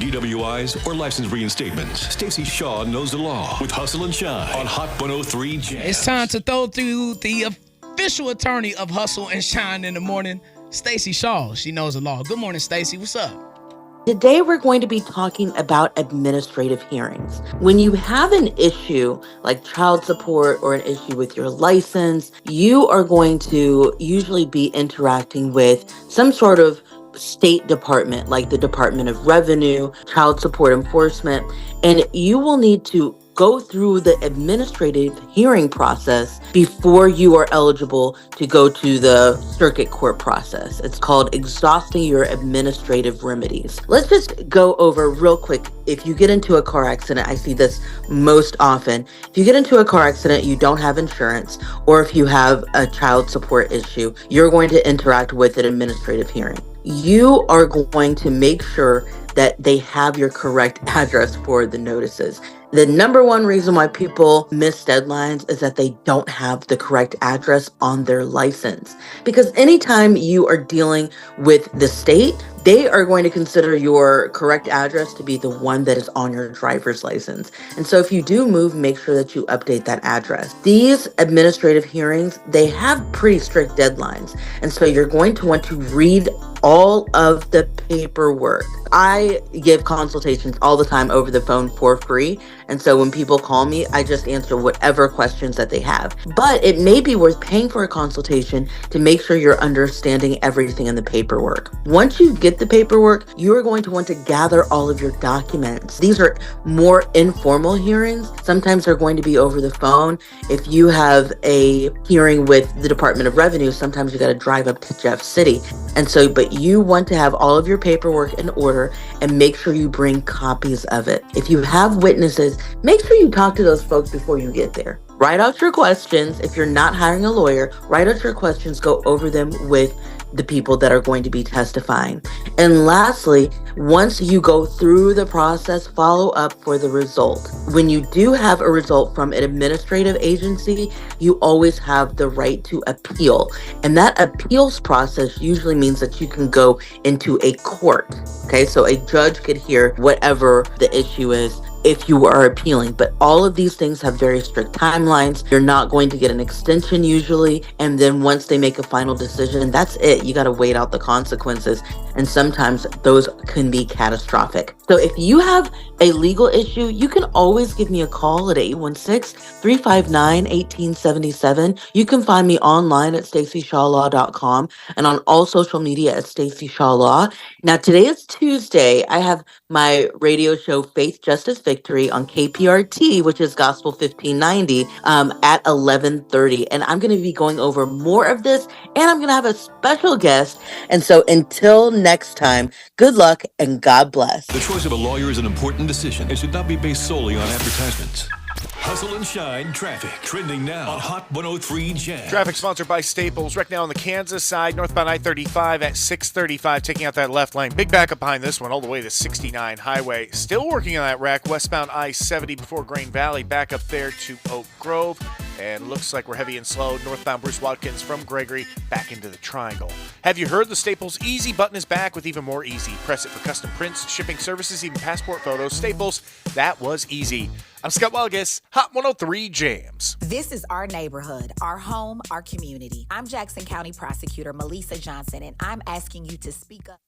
DWIs, or license reinstatements. Stacey Shaw knows the law with Hustle and Shine on Hot 103 Jams. It's time to throw through the official attorney of Hustle and Shine in the Morning, Stacey Shaw. She knows the law. Good morning, Stacey. What's up? Today, we're going to be talking about administrative hearings. When you have an issue like child support or an issue with your license, you are going to usually be interacting with some sort of state department like the Department of Revenue, Child Support Enforcement, and you will need to go through the administrative hearing process before you are eligible to go to the circuit court process. It's called exhausting your administrative remedies. Let's just go over real quick. If you get into a car accident, I see this most often. If you get into a car accident, you don't have insurance, or if you have a child support issue, you're going to interact with an administrative hearing. You are going to make sure that they have your correct address for the notices. The number one reason why people miss deadlines is that they don't have the correct address on their license. Because anytime you are dealing with the state, they are going to consider your correct address to be the one that is on your driver's license. And so if you do move, make sure that you update that address. These administrative hearings, they have pretty strict deadlines. And so you're going to want to read all of the paperwork. I give consultations all the time over the phone for free. And so when people call me, I just answer whatever questions that they have. But it may be worth paying for a consultation to make sure you're understanding everything in the paperwork. Once you get the paperwork, you are going to want to gather all of your documents. These are more informal hearings. Sometimes they're going to be over the phone. If you have a hearing with the Department of Revenue, sometimes you got to drive up to Jeff City. And so, but you want to have all of your paperwork in order and make sure you bring copies of it. If you have witnesses, make sure you talk to those folks before you get there. Write out your questions. If you're not hiring a lawyer, write out your questions, go over them with the people that are going to be testifying. And lastly, once you go through the process, follow up for the result. When you do have a result from an administrative agency, you always have the right to appeal. And that appeals process usually means that you can go into a court. Okay, so a judge could hear whatever the issue is if you are appealing. But all of these things have very strict timelines. You're not going to get an extension usually. And then once they make a final decision, that's it. You got to wait out the consequences. And sometimes those can be catastrophic. So if you have a legal issue, you can always give me a call at 816-359-1877. You can find me online at staceyshawlaw.com and on all social media at Stacey Shaw Law. Now, today is Tuesday. I have my radio show Faith, Justice, Victory on KPRT, which is Gospel 1590, at 11:30. And I'm going to be going over more of this, and I'm going to have a special guest. And so until next time, good luck and God bless. The choice of a lawyer is an important decision and should not be based solely on advertisements. Hustle and Shine traffic trending now on Hot 103 Jam. Traffic sponsored by Staples. Right now on the Kansas side, northbound I-35 at 635, taking out that left lane. Big backup behind this one, all the way to 69 Highway. Still working on that wreck. Westbound I-70 before Grain Valley, back up there to Oak Grove. And looks like we're heavy and slow. Northbound Bruce Watkins from Gregory back into the Triangle. Have you heard the Staples Easy button is back with even more easy? Press it for custom prints, shipping services, even passport photos. Staples, that was easy. I'm Scott Walgus, Hot 103 Jams. This is our neighborhood, our home, our community. I'm Jackson County Prosecutor Melissa Johnson, and I'm asking you to speak up.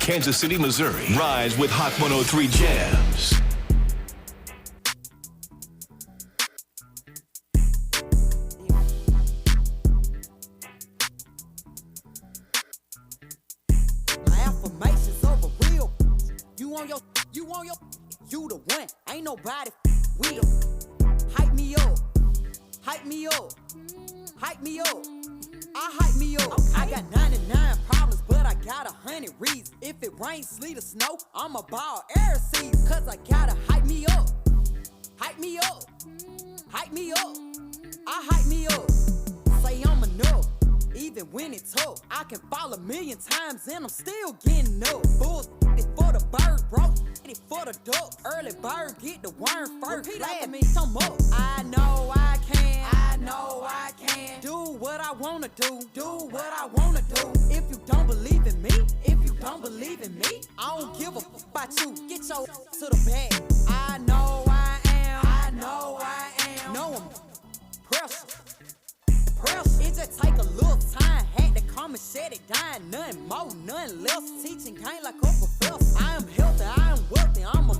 Kansas City, Missouri. Rise with Hot 103 Jams. Affirmations over real. You the one. Ain't nobody. We the hype me up. Hype me up. Hype me up. I hype me up. Okay. I got 99 problems, but I got 100 reasons. If it rains, sleet, or snow, I'ma ball air season. Cause I gotta hype me up. Hype me up. Hype me up. I hype me up. Say I'm enough. Even when it's tough, I can fall 1,000,000 times and I'm still getting up. Bulls, it for the bird, bro. It for the duck. Early bird, get the worm first. Repeat after me, come up. I know I can. I know I can. Do what I wanna do. Do what I wanna do. If you don't believe in me, if you don't believe in me, I don't give a fuck about you. Get your to the bag. I know I am. I know I am. Know I'm pressure. It just take a little time, had to come and shut it down. Nothing more, nothing less. Teaching ain't like a professor. I am healthy, I am wealthy, I'm a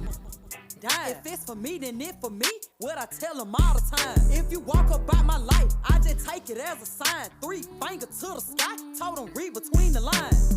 die. If it's for me, then it for me. What I tell them all the time. If you walk up by my life, I just take it as a sign. 3 fingers to the sky, told them read between the lines.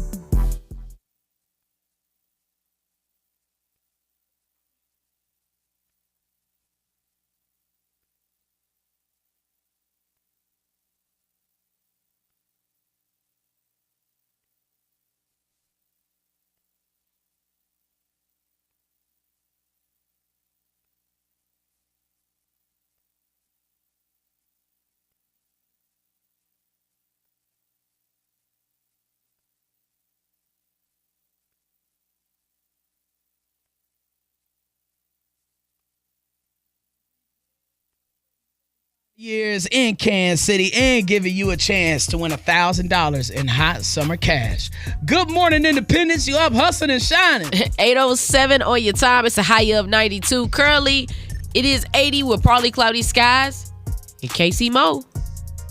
Years in Kansas City and giving you a chance to win $1,000 in hot summer cash. Good morning, Independence. You up hustling and shining. 8:07 on your time. It's a high of 92. Currently, it is 80 with partly cloudy skies in KC Mo.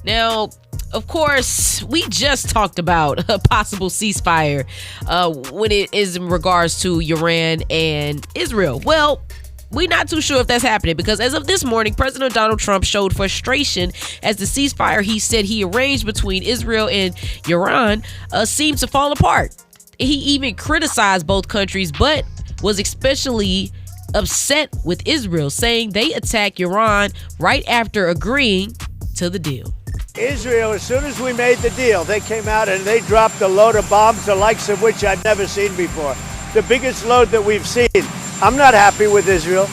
Now, of course, we just talked about a possible ceasefire when it is in regards to Iran and Israel. Well, we're not too sure if that's happening because as of this morning, President Donald Trump showed frustration as the ceasefire he said he arranged between Israel and Iran seemed to fall apart. He even criticized both countries, but was especially upset with Israel, saying they attacked Iran right after agreeing to the deal. Israel, as soon as we made the deal, they came out and they dropped a load of bombs, the likes of which I'd never seen before. The biggest load that we've seen. I'm not happy with Israel.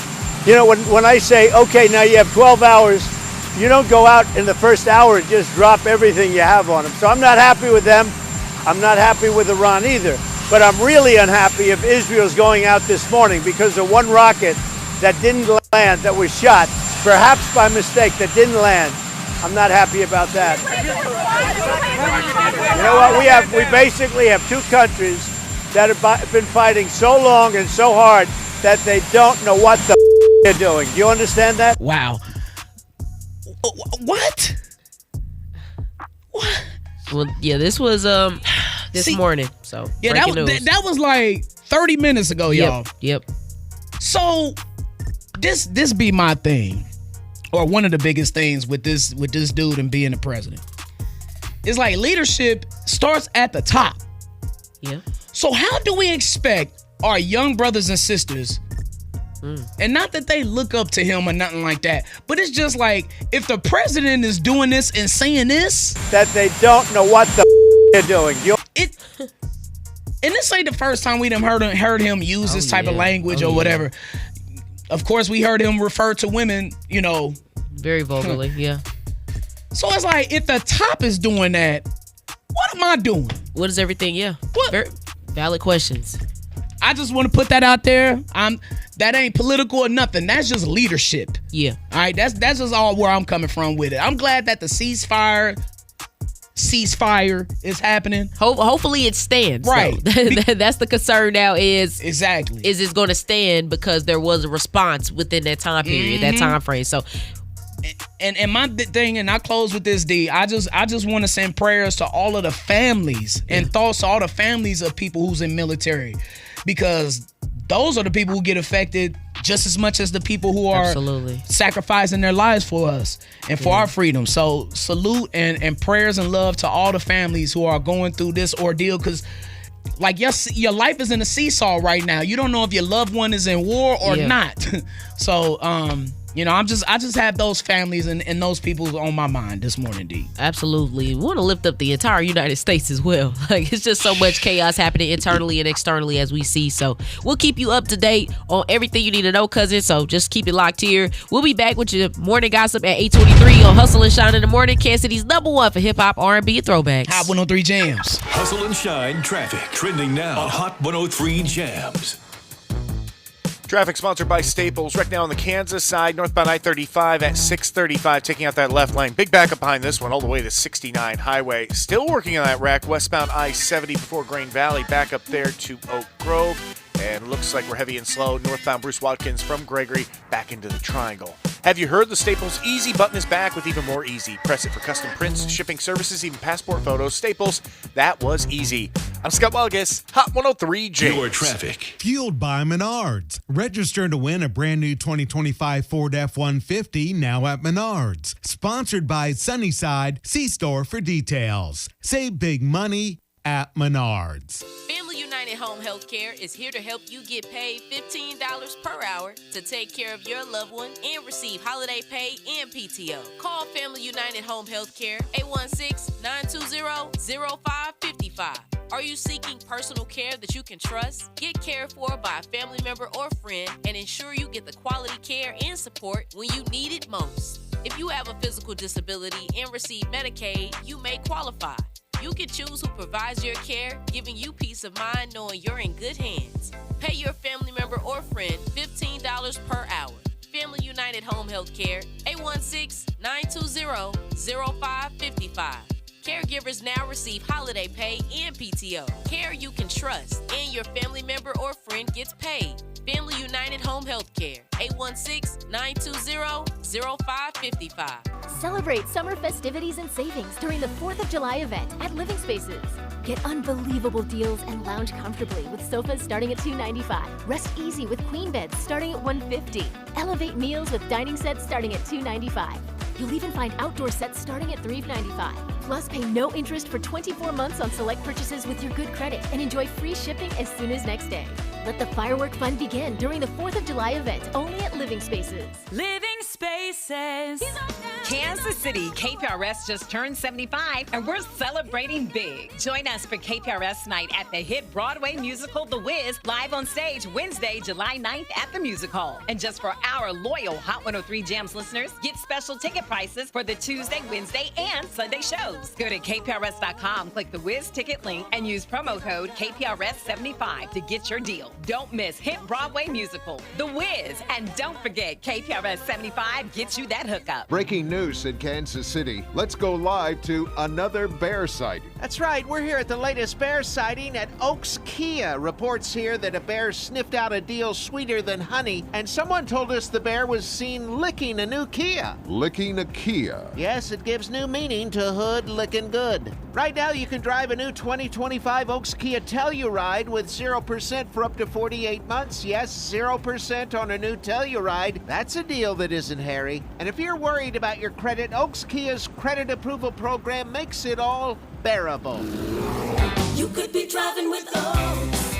You know, when I say, okay, now you have 12 hours, you don't go out in the first hour and just drop everything you have on them. So I'm not happy with them. I'm not happy with Iran either. But I'm really unhappy if Israel's going out this morning because of one rocket that didn't land, that was shot, perhaps by mistake, that didn't land. I'm not happy about that. You know what? We basically have two countries that have been fighting so long and so hard that they don't know what the they're doing. Do you understand that? Wow. What? What? Well, yeah, this was this morning. So yeah, that was like 30 minutes ago, y'all. Yep. So this be my thing, or one of the biggest things with this dude and being the president. It's like leadership starts at the top. Yeah. So how do we expect our young brothers and sisters, and not that they look up to him or nothing like that, but it's just like, if the president is doing this and saying this, that they don't know what the they're doing. And this ain't the first time we done heard him use this type of language or whatever. Of course, we heard him refer to women, very vulgarly, yeah. So it's like, if the top is doing that, what am I doing? What is everything? Yeah. What? Very valid questions. I just want to put that out there. That ain't political or nothing. That's just leadership. Yeah. All right. That's just all where I'm coming from with it. I'm glad that the ceasefire is happening. Hopefully it stands. Right. That's the concern now. Is it going to stand because there was a response within that time period, that time frame. So And my thing, and I close with this, D. I just want to send prayers to all of the families and thoughts to all the families of people who's in military, because those are the people who get affected just as much as the people who are sacrificing their lives for us and for our freedom. So salute and prayers and love to all the families who are going through this ordeal, because like your life is in a seesaw right now. You don't know if your loved one is in war or not. So I just have those families and those people on my mind this morning, D. Absolutely. We want to lift up the entire United States as well. Like, it's just so much chaos happening internally and externally as we see. So we'll keep you up to date on everything you need to know, cousin. So just keep it locked here. We'll be back with your morning gossip at 8:23 on Hustle and Shine in the Morning, Kansas City's #1 for hip hop, R&B, and throwbacks. Hot 103 Jams. Hustle and Shine traffic trending now on Hot 103 Jams. Traffic sponsored by Staples. Right now on the Kansas side, northbound I-35 at 635, taking out that left lane. Big backup behind this one, all the way to 69 Highway. Still working on that wreck. Westbound I-70 before Grain Valley, back up there to Oak Grove. And looks like we're heavy and slow. Northbound Bruce Watkins from Gregory back into the Triangle. Have you heard the Staples Easy button is back with even more easy? Press it for custom prints, shipping services, even passport photos. Staples, that was easy. I'm Scott Walgus, Hot 103 James. Your traffic. Fueled by Menards. Register to win a brand new 2025 Ford F-150 now at Menards. Sponsored by Sunnyside. See store for details. Save big money at Menards. Family United Home Healthcare is here to help you get paid $15 per hour to take care of your loved one and receive holiday pay and PTO. Call Family United Home Healthcare 816-920-0555. Are you seeking personal care that you can trust? Get cared for by a family member or friend and ensure you get the quality care and support when you need it most. If you have a physical disability and receive Medicaid, you may qualify. You can choose who provides your care, giving you peace of mind knowing you're in good hands. Pay your family member or friend $15 per hour. Family United Home Healthcare, 816-920-0555. Caregivers now receive holiday pay and PTO. Care you can trust, and your family member or friend gets paid. Family United Home Healthcare, 816-920-0555. Celebrate summer festivities and savings during the 4th of July event at Living Spaces. Get unbelievable deals and lounge comfortably with sofas starting at $295. Rest easy with queen beds starting at $150. Elevate meals with dining sets starting at $295. You'll even find outdoor sets starting at $395. Plus, pay no interest for 24 months on select purchases with your good credit and enjoy free shipping as soon as next day. Let the firework fun begin during the 4th of July event only at Living Spaces. Living Spaces. Kansas City, KPRS just turned 75 and we're celebrating big. Join us for KPRS night at the hit Broadway musical The Wiz, live on stage Wednesday, July 9th at the Music Hall. And just for our loyal Hot 103 Jams listeners, get special ticket prices for the Tuesday, Wednesday, and Sunday shows. Go to KPRS.com, click the Wiz ticket link, and use promo code KPRS75 to get your deal. Don't miss hit Broadway musical The Wiz. And don't forget, KPRS 75 gets you that hookup. Breaking news in Kansas City. Let's go live to another bear sighting. That's right. We're here at the latest bear sighting at Oaks Kia. Reports here that a bear sniffed out a deal sweeter than honey, and someone told us the bear was seen licking a new Kia. Licking a Kia? Yes, it gives new meaning to hood licking good. Right now, you can drive a new 2025 Oaks Kia Telluride with 0% for up to 48 months. Yes, 0% on a new Telluride. That's a deal that isn't hairy. And if you're worried about your credit, Oaks Kia's credit approval program makes it all bearable. You could be driving with Oaks.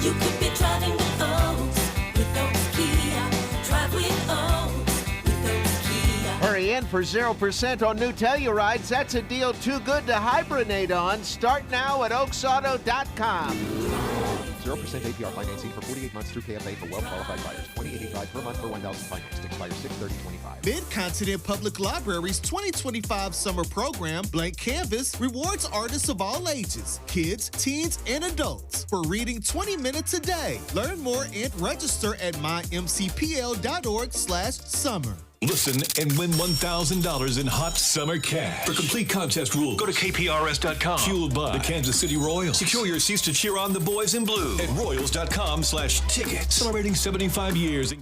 You could be driving with Oaks. With Oaks Kia. Drive with Oaks. With Oaks Kia. Hurry in for 0% on new Tellurides. That's a deal too good to hibernate on. Start now at oaksauto.com. 0% APR financing for 48 months through KFA for well-qualified buyers. $28.85 per month for $1,000 financed. Expires 6/30/25. Mid-Continent Public Library's 2025 summer program, Blank Canvas, rewards artists of all ages, kids, teens, and adults, for reading 20 minutes a day. Learn more and register at mymcpl.org/summer. Listen and win $1,000 in hot summer cash. For complete contest rules, go to kprs.com. Fueled by the Kansas City Royals. Secure your seats to cheer on the boys in blue at royals.com/tickets. Celebrating 75 years in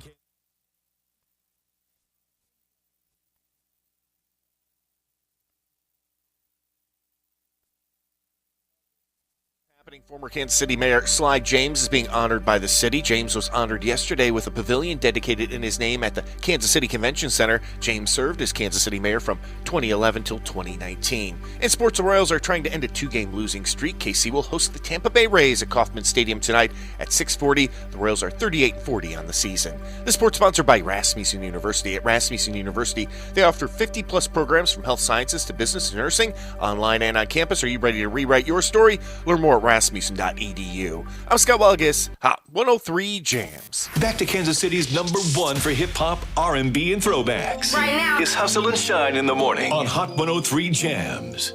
Former Kansas City Mayor Sly James is being honored by the city. James was honored yesterday with a pavilion dedicated in his name at the Kansas City Convention Center. James served as Kansas City Mayor from 2011 till 2019. In sports, the Royals are trying to end a 2-game losing streak. KC will host the Tampa Bay Rays at Kauffman Stadium tonight at 6:40. The Royals are 38-40 on the season. The sport's sponsored by Rasmussen University. At Rasmussen University, they offer 50-plus programs from health sciences to business and nursing, online and on campus. Are you ready to rewrite your story? Learn more at rasmussen.edu. I'm Scott Walgus, Hot 103 Jams. Back to Kansas City's number one for hip-hop, R&B, and throwbacks. Right now. It's Hustle and Shine in the morning on Hot 103 Jams.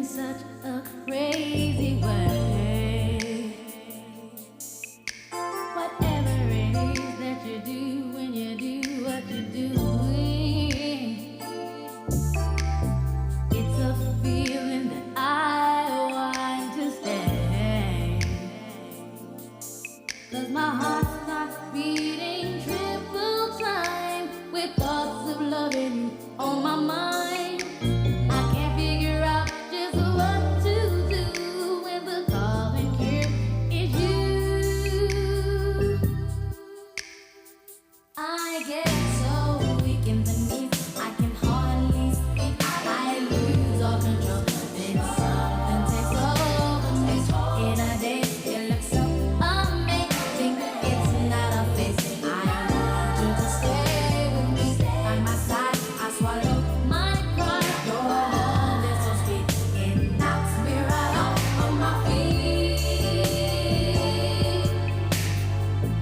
Such a crazy way. Whatever it is that you do when you do what you're doing, it's a feeling that I want to stay. 'Cause my heart starts beating triple time with thoughts of loving you on my mind. I can't figure out just what to do when the calling here is you. I get so weak in the knees, I can hardly speak. I lose all control. Then something takes over me. In a day, you look so amazing. It's not a face. I want you to stay with me. By my side, I swallow my pride. Your love is so sweet. It knocks me right off of my feet.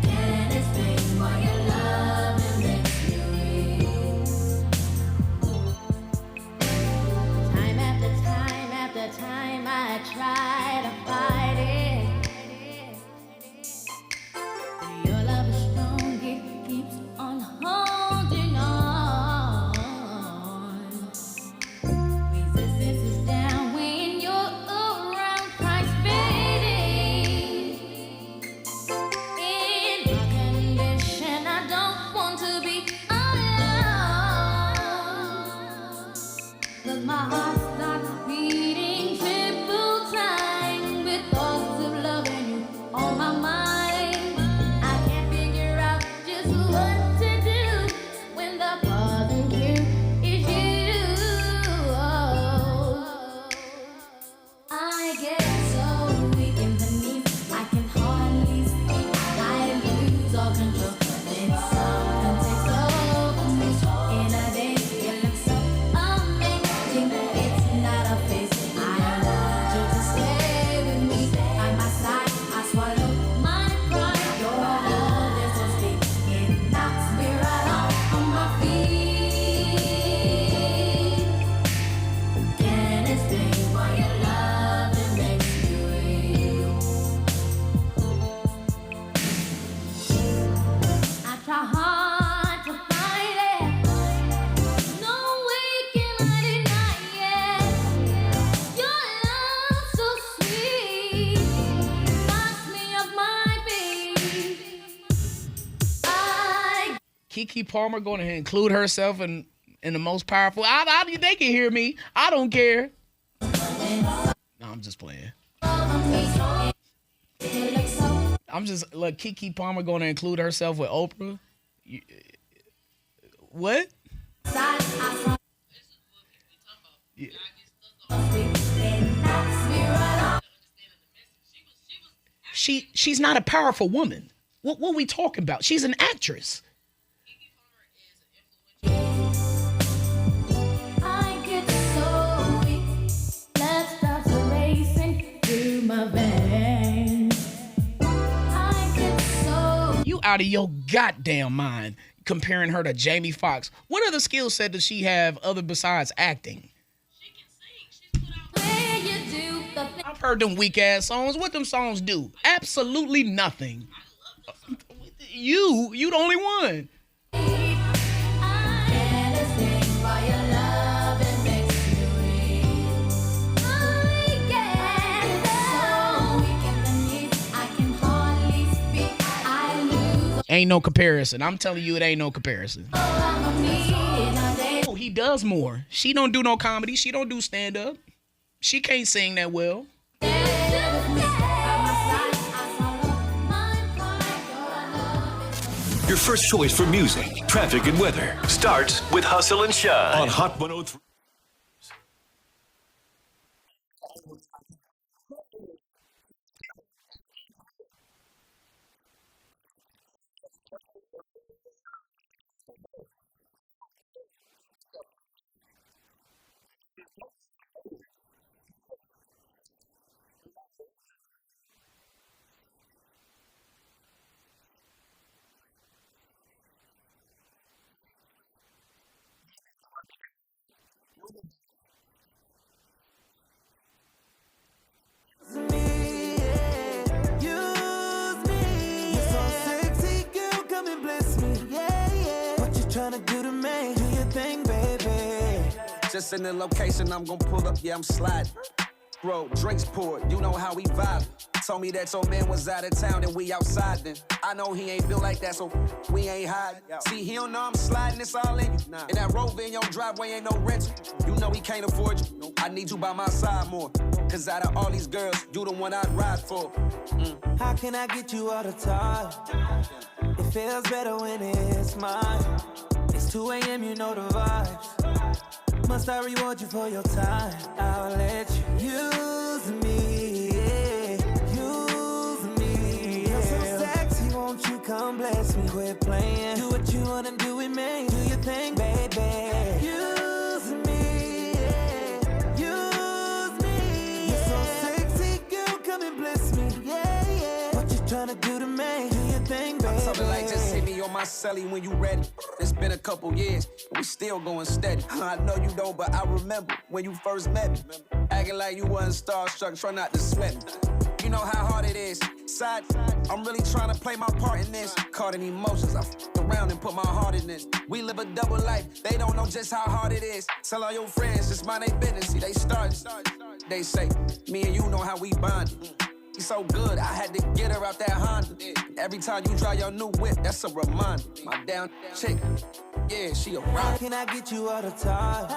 Can't explain why your love it makes me weak. Time after time, I try to fight it. Your love is strong, it keeps on holding on. Resistance is down when you're around, Christ fading. In my condition, I don't want to be alone. 'Cause my heart starts beating triple time with thoughts of loving you on my mind. I can't figure out just what to do when the bothering you is you. I get so weak in the knees, I can hardly speak. I lose all control. Then something takes over me. In a day, you look so amazing. It's not a face. I want you to stay with me. By my side, I swallow my pride. Your love is so sweet. It knocks me right off of my feet. Can't explain why your love it makes me weak. I try hard to fight it. No way can I deny it. Your love so sweet, knocks me off my feet. Keke Palmer going to include herself in the most powerful. They can hear me. I don't care. No, I'm just playing. I'm just like Keke Palmer going to include herself with Oprah. What? Yeah. She's not a powerful woman. What are we talking about? She's an actress. I get so weak, blood starts racing through my veins. I get so You out of your goddamn mind comparing her to Jamie Foxx. What other skill set does she have other besides acting? where you do the thing. I've heard them weak ass songs. What them songs do? Absolutely nothing. You the only one. Can't explain why your love it makes me weak. I get so weak in the knees, I can hardly speak. I lose Ain't no comparison. I'm telling you, it ain't no comparison. Oh, he does more. She don't do no comedy. She don't do stand-up. She can't sing that well. Your first choice for music, traffic, and weather starts with Hustle and Shine on Hot 103. Just in the location, I'm gon' pull up, yeah, I'm sliding. Bro, drinks poured, you know how we vibe. Told me that your man was out of town and we outside then. I know he ain't built like that, so we ain't hiding. See, he don't know I'm sliding, it's all in you. And that Rover in your driveway ain't no rental. You know he can't afford you. I need you by my side more. Cause out of all these girls, you the one I'd ride for. How can I get you all the time? It feels better when it's mine. It's 2 a.m., you know the vibes. Must I reward you for your time? I'll let you use me, yeah. Use me, yeah. You're so sexy, won't you come bless me? Quit playing, do what you wanna do with me. Do your thing, baby. Use me, yeah. Use me, you're so sexy, girl, come and bless me, yeah, yeah. What you tryna do to me? Do your thing, baby. I'm talking like just hit me on my celly when you ready. It's been a couple years, we still going steady. I know you don't, but I remember when you first met me. Acting like you wasn't starstruck, try not to sweat me. You know how hard it is. Side, I'm really trying to play my part in this. Caught in emotions, I f***ed around and put my heart in this. We live a double life, they don't know just how hard it is. Tell all your friends, just mind their business. See, they started. They say, me and you know how we bonded. You so good, I had to get her out that Honda. Every time you drive your new whip, that's a reminder. My down chick, yeah, she a rock. How can I get you all the time?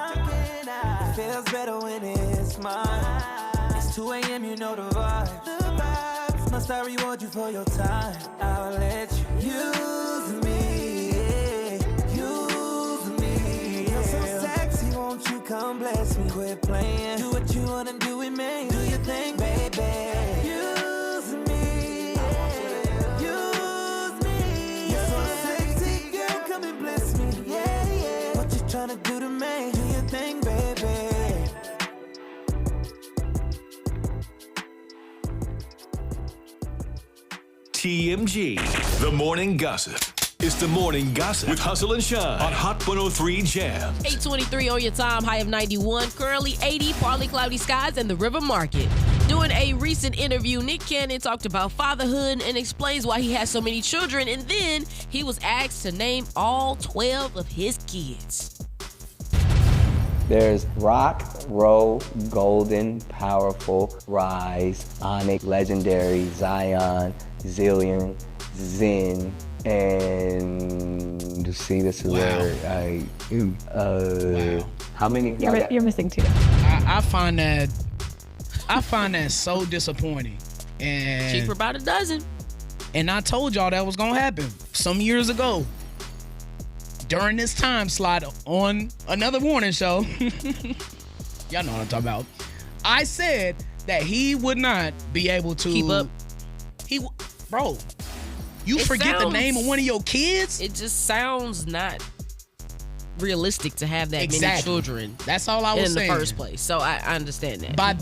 It feels better when it's mine. It's 2 a.m., you know the vibes. Must I reward you for your time? I'll let you use me, yeah. Use me, yeah. You're so sexy, won't you come bless me? Quit playing, do what you wanna do with me. Do your thing, baby. Tryna do to me, do your thing, baby. TMG, The Morning Gossip. It's The Morning Gossip with Hustle and Shine on Hot 103 Jam. 8:23 on your time, high of 91, currently 80, partly cloudy skies, and the River Market. During a recent interview, Nick Cannon talked about fatherhood and explains why he has so many children, and then he was asked to name all 12 of his kids. There's Rock, Roll, Golden, Powerful, Rise, Onyx, Legendary, Zion, Zillion, Zen, and see, this is where how many? You're missing 2. I find that so disappointing. And cheaper about a dozen. And I told y'all that was gonna happen some years ago. During this time slot on another morning show, y'all know what I'm talking about. I said that he would not be able to keep up. Bro, you forget the name of one of your kids? It just sounds not realistic to have that many children. That's all I was saying in the first place. So I understand that. By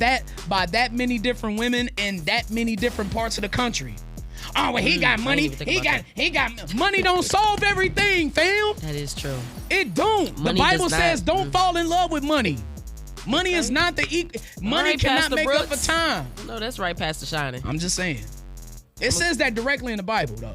that many different women in that many different parts of the country. Oh, well, he got money. He got money. Don't solve everything, fam. That is true. It don't. Money the Bible says don't fall in love with money. Money is not the money right, cannot Pastor make Brooks. up for time. No, that's right, Pastor Shynin. I'm just saying. It says that directly in the Bible, though.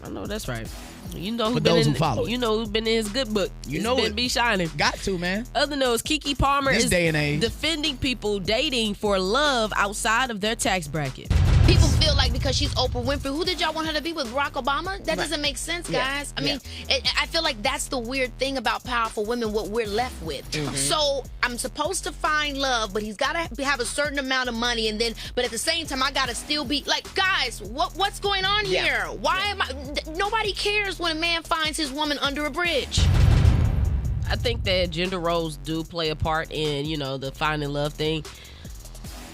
I know that's right. You know who For been those in, who follow. You know who's been in his good book. You know it. it. Be shining. Got to, man. Other news, Keke Palmer This is day and age. defending people dating for love outside of their tax bracket. People people feel like because she's Oprah Winfrey, who did y'all want her to be with? Barack Obama? That doesn't make sense, guys. I mean, I feel like that's the weird thing about powerful women, what we're left with. So I'm supposed to find love, but he's got to have a certain amount of money, and then, but at the same time, I got to still be like, guys, what's going on here? Why am I? Nobody cares when a man finds his woman under a bridge. I think that gender roles do play a part in, the finding love thing.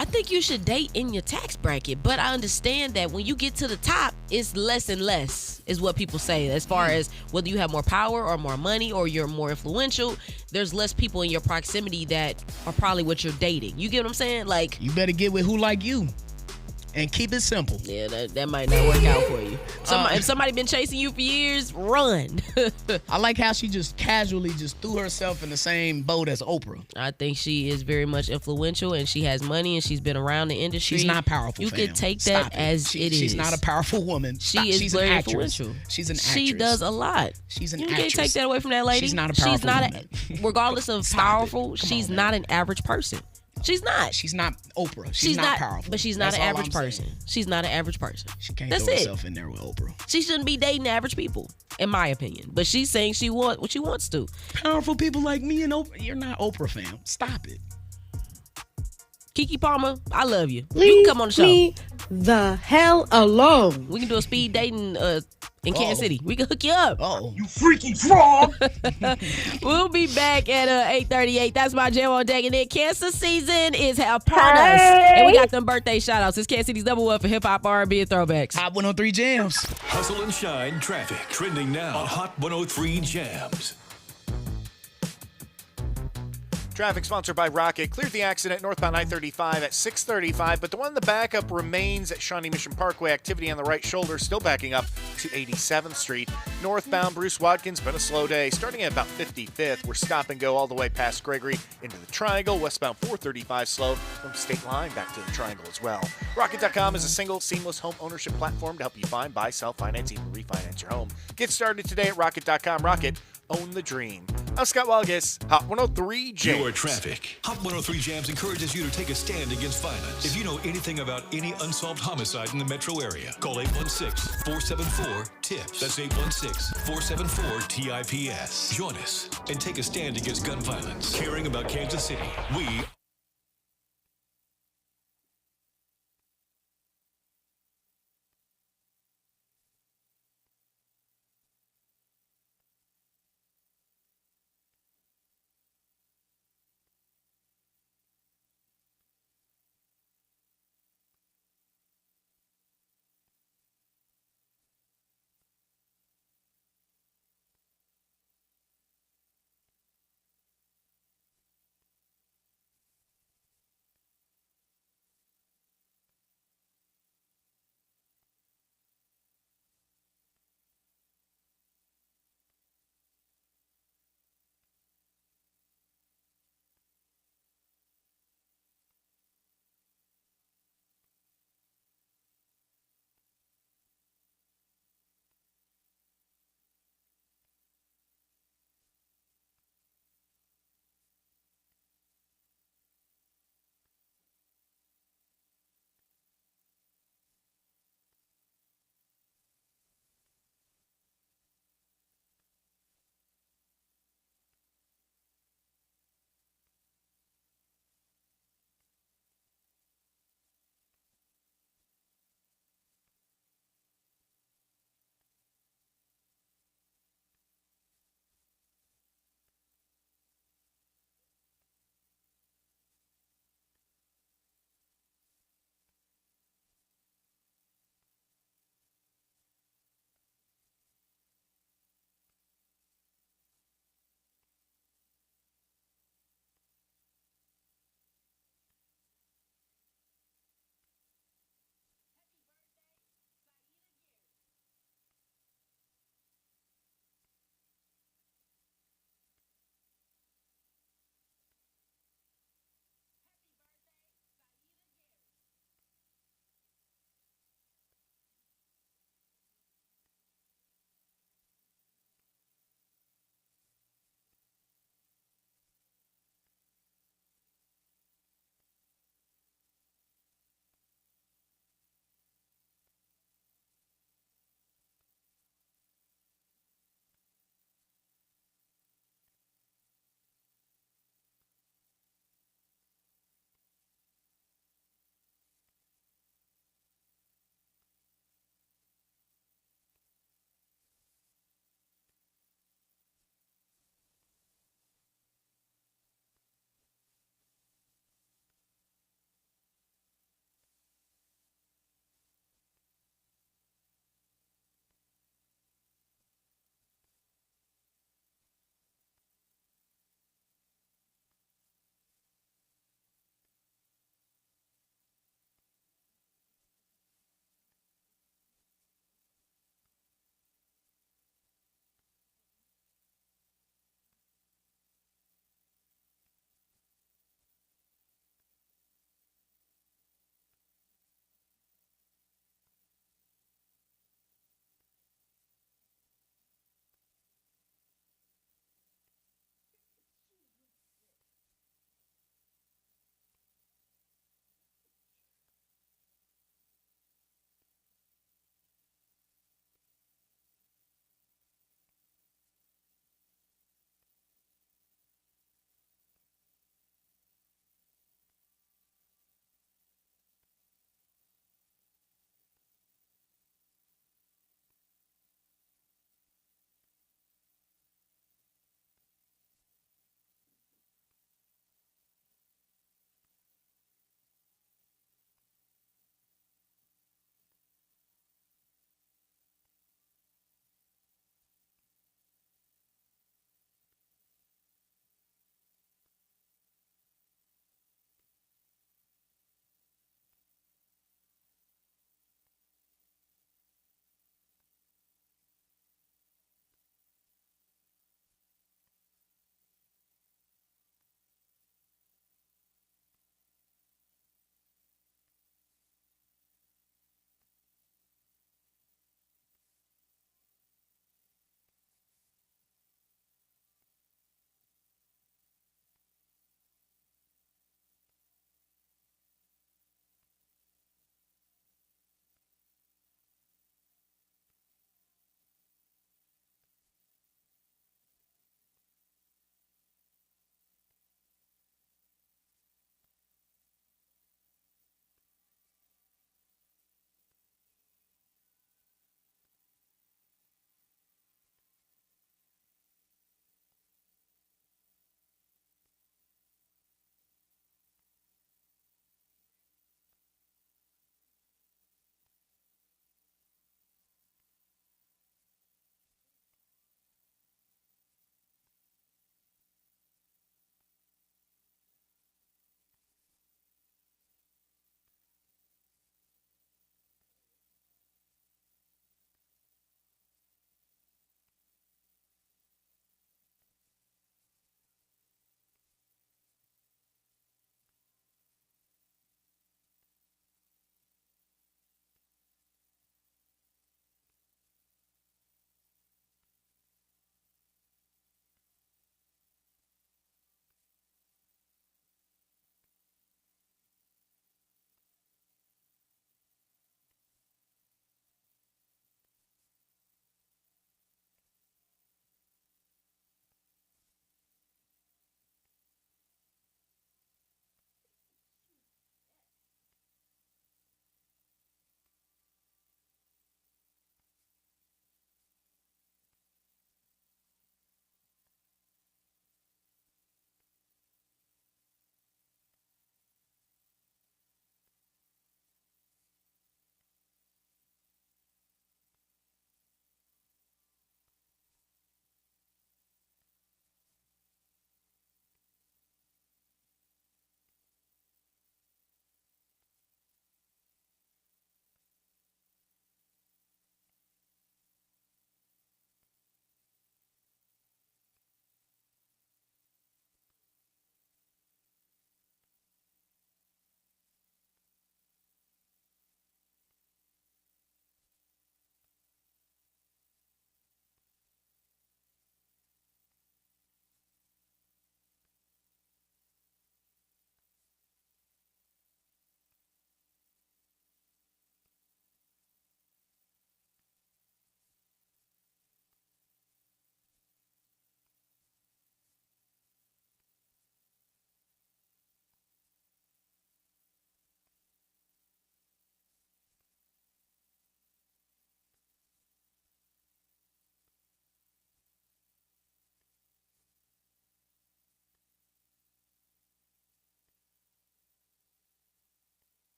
I think you should date in your tax bracket, but I understand that when you get to the top, it's less and less, is what people say. As far as whether you have more power or more money or you're more influential, there's less people in your proximity that are probably what you're dating. You get what I'm saying? Like, you better get with who like you. And keep it simple. Yeah, that might not work out for you. If somebody been chasing you for years, run. I like how she just casually just threw herself in the same boat as Oprah. I think she is very much influential, and she has money, and she's been around the industry. She's not powerful. You can take that as it is. She's not a powerful woman. She's an very actress. influential. She's an actress. She does a lot. She's an you actress. You can't take that away from that lady. She's not a powerful woman. Regardless of powerful, she's not an average person. She's not. She's not Oprah. She's not powerful. But she's not an average person. She's not an average person. She can't That's throw it. herself in there with Oprah. She shouldn't be dating average people, in my opinion. But she's saying she wants what she wants to. Powerful people like me and Oprah. You're not Oprah, fam. Stop it. Kiki Palmer, I love you. You can come on the show. Leave me the hell alone. We can do a speed dating in Kansas City. We can hook you up. Oh, you freaky frog! We'll be back at 8:38. That's my jam on deck. And then Kansas season is upon us. And we got them birthday shout outs. It's Kansas City's number one for hip hop, R&B, and throwbacks. Hot 103 Jams. Hustle and Shine traffic trending now on Hot 103 Jams. Traffic sponsored by Rocket. Cleared the accident northbound I-35 at 6:35, but the one in the backup remains at Shawnee Mission Parkway. Activity on the right shoulder still backing up to 87th Street. Northbound Bruce Watkins, been a slow day. Starting at about 55th, we're stop and go all the way past Gregory into the Triangle. Westbound 435 slow from State Line back to the Triangle as well. Rocket.com is a single, seamless home ownership platform to help you find, buy, sell, finance, even refinance your home. Get started today at Rocket.com. Rocket, own the dream. I'm Scott Walgus, Hot 103 Jams. Your traffic. Hot 103 Jams encourages you to take a stand against violence. If you know anything about any unsolved homicide in the metro area, call 816-474-TIPS. That's 816-474-TIPS. Join us and take a stand against gun violence. Caring about Kansas City, we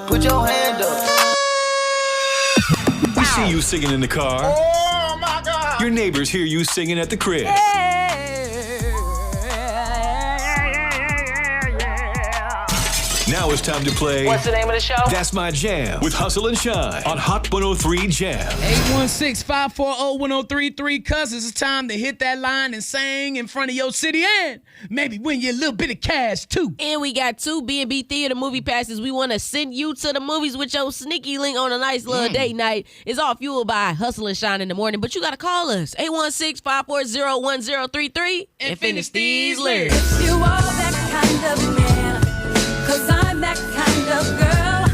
Put your hand up. We see you singing in the car. Oh my God. Your neighbors hear you singing at the crib. Now it's time to play. What's the name of the show? That's My Jam with Hustle and Shine on Hot 103 Jam. 816-540-1033. Cousins, it's time to hit that line and sing in front of your city and maybe win you a little bit of cash too. And we got 2 B&B Theater movie passes. We want to send you to the movies with your sneaky link on a nice little date night. It's all fueled by Hustle and Shine in the Morning, but you got to call us. 816-540-1033 and finish these lyrics. If you are that kind of man, 'cause I'm that kind of girl.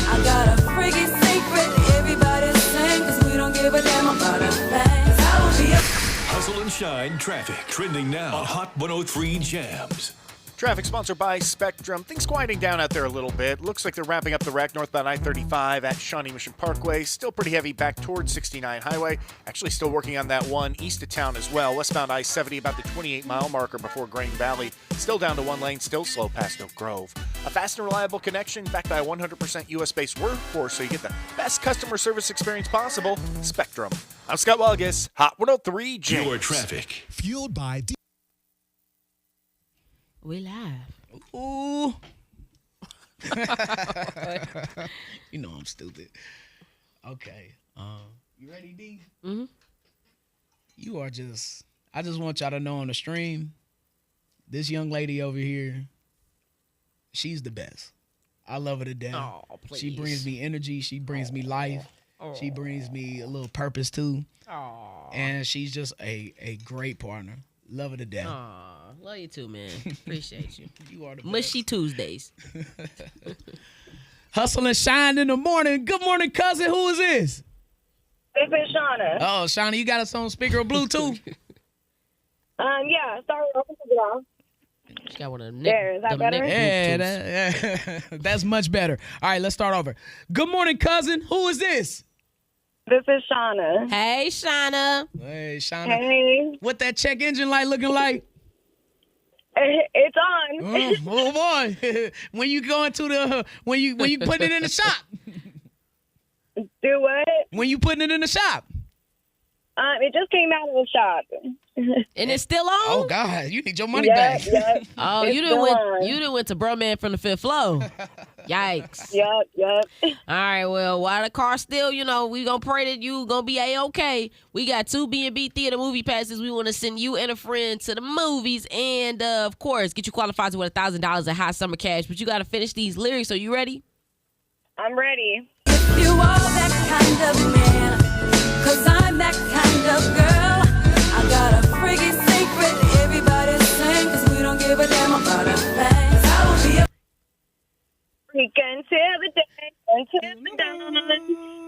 I got a freaky secret everybody's saying, 'cause we don't give a damn about a thing. 'Cause I will be a Hustle and Shine traffic trending now on Hot 103 Jams. Traffic sponsored by Spectrum. Things quieting down out there a little bit. Looks like they're wrapping up the wreck northbound I-35 at Shawnee Mission Parkway. Still pretty heavy back towards 69 Highway. Actually still working on that one east of town as well. Westbound I-70 about the 28-mile marker before Grain Valley. Still down to 1 lane, still slow past Oak Grove. A fast and reliable connection backed by a 100% US-based workforce, so you get the best customer service experience possible. Spectrum. I'm Scott Walgus, Hot 103 Jams. Your traffic. Fueled by We live. Ooh. You know I'm stupid. Okay. You ready, D? Mm-hmm. You are just, I just want y'all to know on the stream, this young lady over here, she's the best. I love her to death. Oh, please. She brings me energy. She brings me life. She brings me a little purpose too. And she's just a great partner. Love her to death. Aw, love you too, man. Appreciate you. You are the Mushy Tuesdays. Hustle and Shine in the morning. Good morning, cousin. Who is this? This is Shauna. Oh, Shauna, you got us on speaker or Bluetooth? Yeah, sorry, I can take it off. She got one of them. There, is that better? Yeah, that's much better. All right, let's start over. Good morning, cousin. Who is this? This is Shauna. Hey, Shauna. Hey, Shauna. Hey. What that check engine light looking like? It's on. Oh boy! When you going to the when you putting it in the shop? Do what? When you putting it in the shop? It just came out of the shop. And it's still on? Oh God, you need your money back. Yep. Oh, It's you still on. done went to Bro Man from the 5th floor. Yikes. Yep. All right, well, while the car's still, we gonna pray that you gonna be A-okay. We got 2 B&B Theater movie passes. We want to send you and a friend to the movies and, of course, get you qualified to win $1,000 in hot summer cash. But you got to finish these lyrics. Are you ready? I'm ready. You are that kind of man, 'cause I'm that kind of girl. I got a freaky secret everybody's saying, 'cause we don't give a damn about a thing. 'Cause I will be a We can till the day, until the dawn,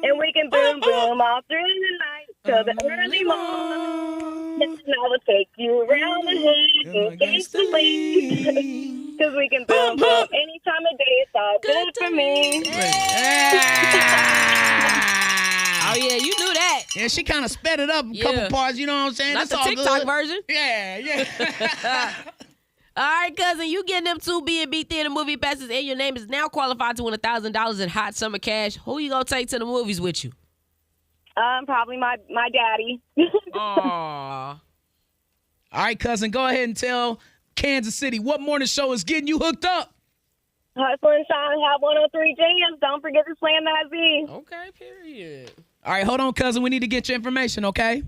and we can boom boom all through the night till the early morning. And I will take you around the hood against the lead, 'cause we can boom boom any time of day. It's all good for me. Oh, yeah, you knew that. Yeah, she kind of sped it up a couple parts. You know what I'm saying? Not That's the all TikTok good. version. Yeah. All right, cousin, you getting them 2 B&B Theater movie passes, and your name is now qualified to win $1,000 in hot summer cash. Who you gonna take to the movies with you? Probably my daddy. Aww. All right, cousin, go ahead and tell Kansas City what morning show is getting you hooked up. Hustle and Shine, have 103 Jams. Don't forget to slam that Z. Okay, period. All right, hold on, cousin. We need to get your information, okay?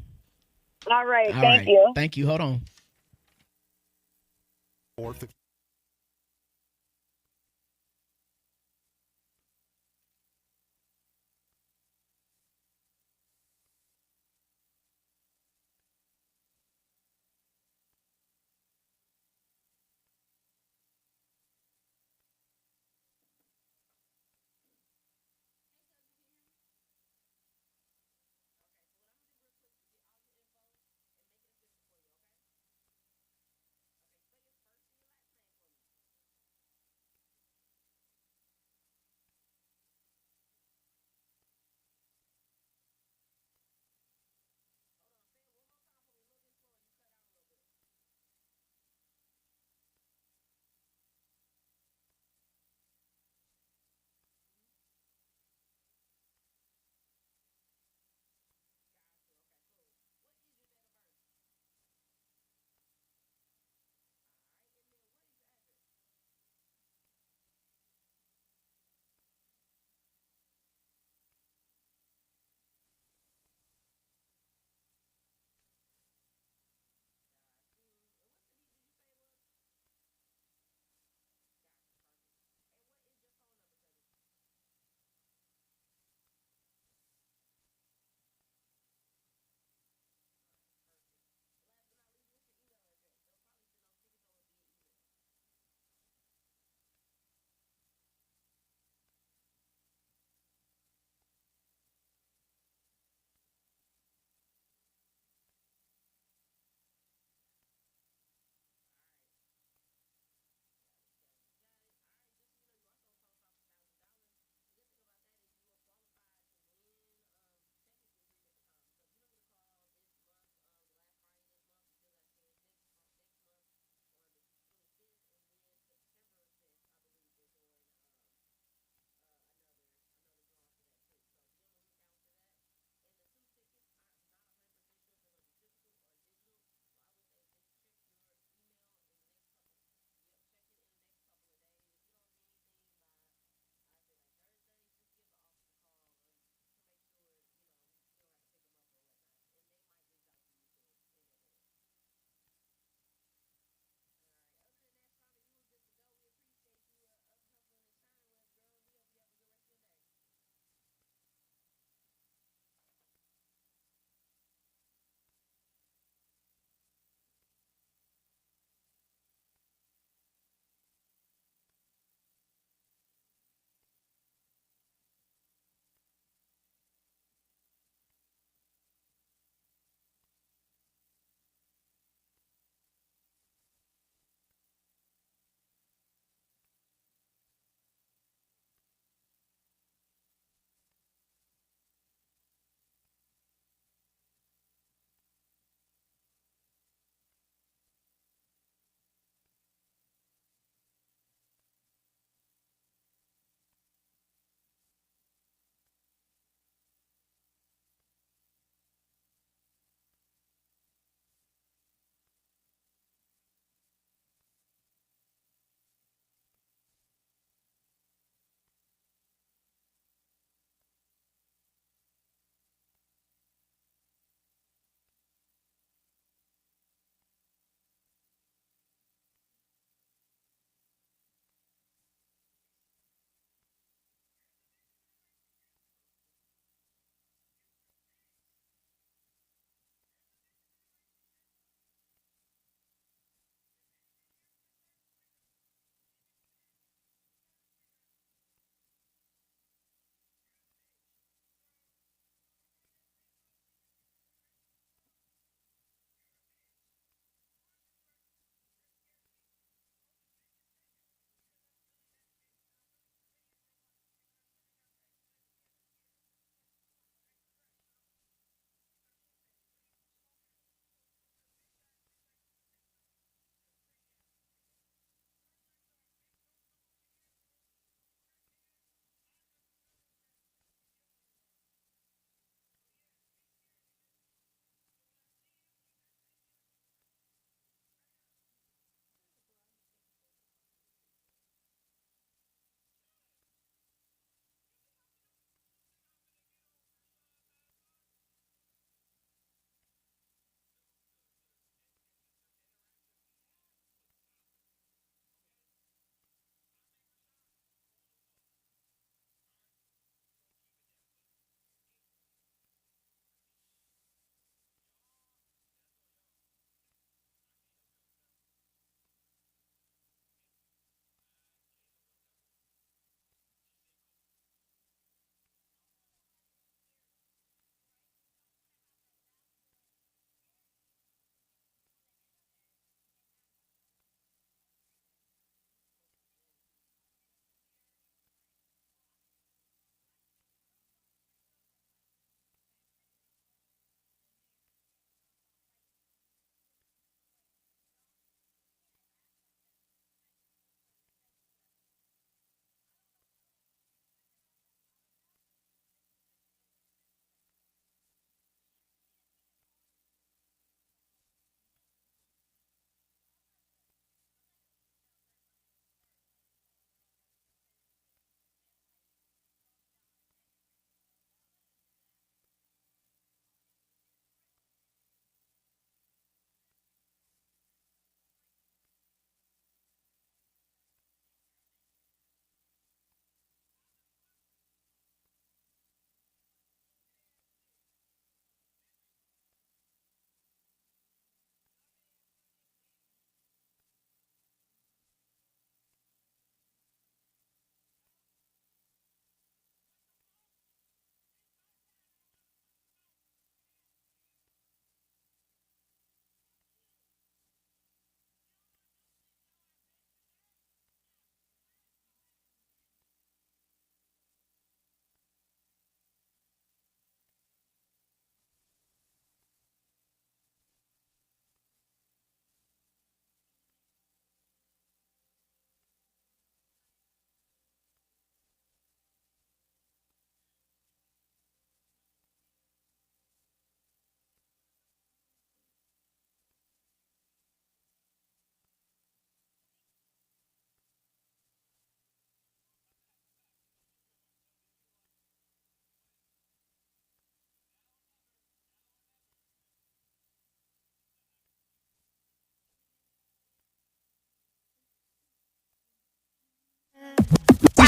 All right, All thank right. you. Thank you. Hold on.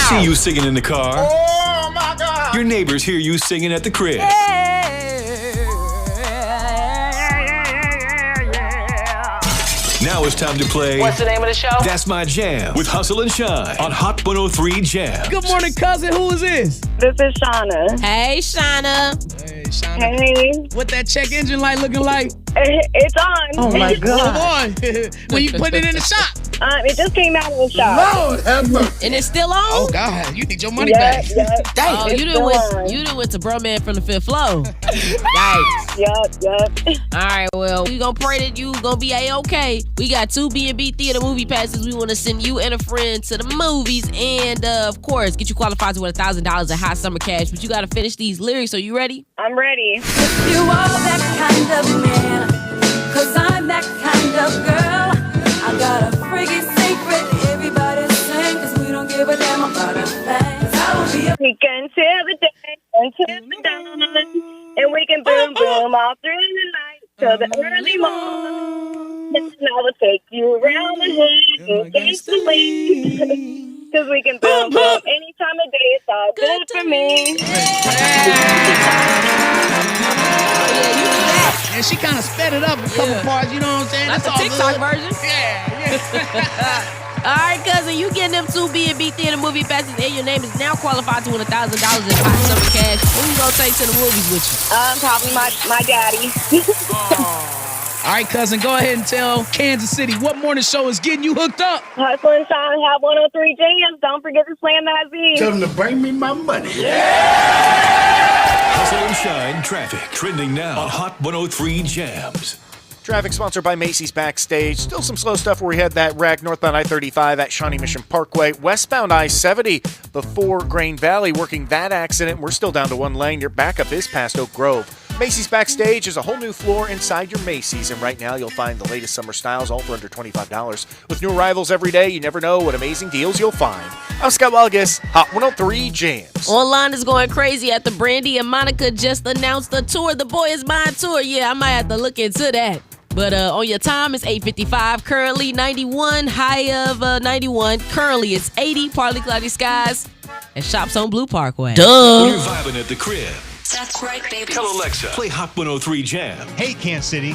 see you singing in the car. Oh my God! Your neighbors hear you singing at the crib. Now it's time to play. What's the name of the show? That's My Jam with Hustle and Shine on Hot 103 Jams. Good morning, cousin. Who is this? This is Shauna. Hey, Shauna. Hey, Shauna. Hey. What that check engine light looking like? It's on. Oh my God. Come on. When you put it in the shop. It just came out of the shop. Lord have mercy. And it's still on? Oh, God. You need your money back. Dang. Oh, you done went to Bro Man from the fifth floor. Yikes. Yup. All right, well, we gonna pray that you gonna be A-okay. We got 2 B&B theater movie passes. We want to send you and a friend to the movies. And, of course, get you qualified to win $1,000 in hot summer cash. But you got to finish these lyrics. Are you ready? I'm ready. You are that kind of man, 'cause I'm that kind of girl. I got a freaky secret, everybody's saying, 'cause we don't give a damn about a thing. 'Cause I will be a We can till the day until the dawn, and we can boom boom all through the night till the early morning. And I will take you around the hood against the wind. 'Cause we can boom boom any time of day. It's all good for me. And she kind of sped it up a couple parts, you know what I'm saying? That's That's the all TikTok good. version. Yeah. All right, cousin, you getting them 2 B&B theater movie passes, and your name is now qualified to win $1,000 in hot summer cash. Who you gonna take to the movies with you? Probably my daddy. All right, cousin, go ahead and tell Kansas City what morning show is getting you hooked up. Hustle and Shine, Hot 103 Jams. Don't forget to slam that Z. Tell them to bring me my money. Hustle and Shine traffic trending now on Hot 103 Jams. Traffic sponsored by Macy's Backstage. Still some slow stuff where we had that wreck northbound I-35 at Shawnee Mission Parkway. Westbound I-70 before Grain Valley, working that accident. We're still down to 1 lane. Your backup is past Oak Grove. Macy's Backstage is a whole new floor inside your Macy's, and right now you'll find the latest summer styles all for under $25. With new arrivals every day, you never know what amazing deals you'll find. I'm Scott Walgus, Hot 103 Jams. Online is going crazy after Brandy and Monica just announced the tour, the Boy Is Mine tour. Yeah, I might have to look into that. But on your time, it's 8:55. Currently 91, high of 91. Currently it's 80, partly cloudy skies, and shops on Blue Parkway. When you're vibing at the crib, That's right, baby. tell Alexa, play Hot 103 Jam. Hey, Kansas City.